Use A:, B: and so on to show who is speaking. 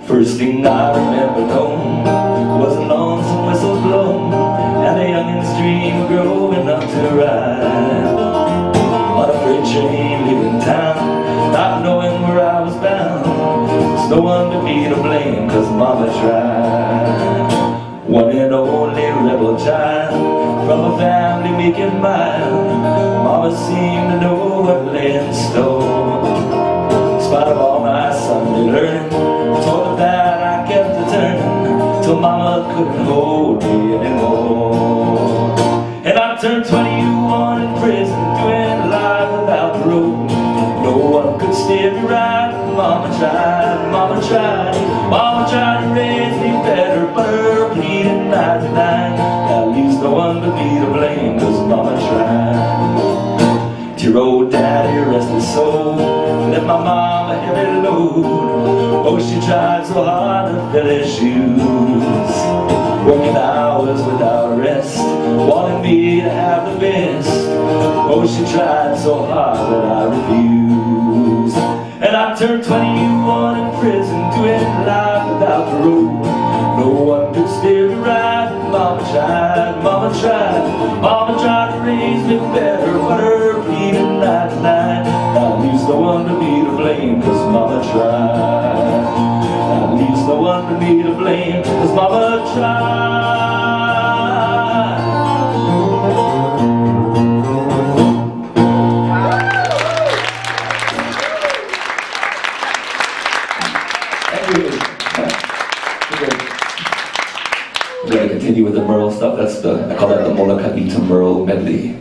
A: First thing I remember knowing was a lonesome whistle blown and a youngin's dream growing up to ride on a freight train leaving town, not knowing where I was bound. There's no one to be to blame, cause mama tried. One and only rebel child from a family meek and mild, mama seemed to know what lay in store. In spite of all my Sunday learning, told her that I kept a turning till mama couldn't hold me anymore. And I turned 21 in prison, doing life without parole. No one could steer me right. Mama tried, mama tried, mama tried to raise me better, but her pleading night to night, that leaves no one but me to blame, cause mama tried. Dear old daddy, rest his soul, let my mama heavy load. Oh, she tried so hard to fill his shoes, working hours without rest, wanting me to have the best. Oh, she tried so hard that I refused. And I turned 21 in prison, doing life without parole. No one could steer me right. Mama tried, mama tried, mama tried to raise me better, but her pleading night to night, that leaves no one to be to blame, cause mama tried. That leaves no one to be to blame, cause mama tried. Thank you. We're gonna continue with the Merle stuff. I call that the Molokaki to Merle medley.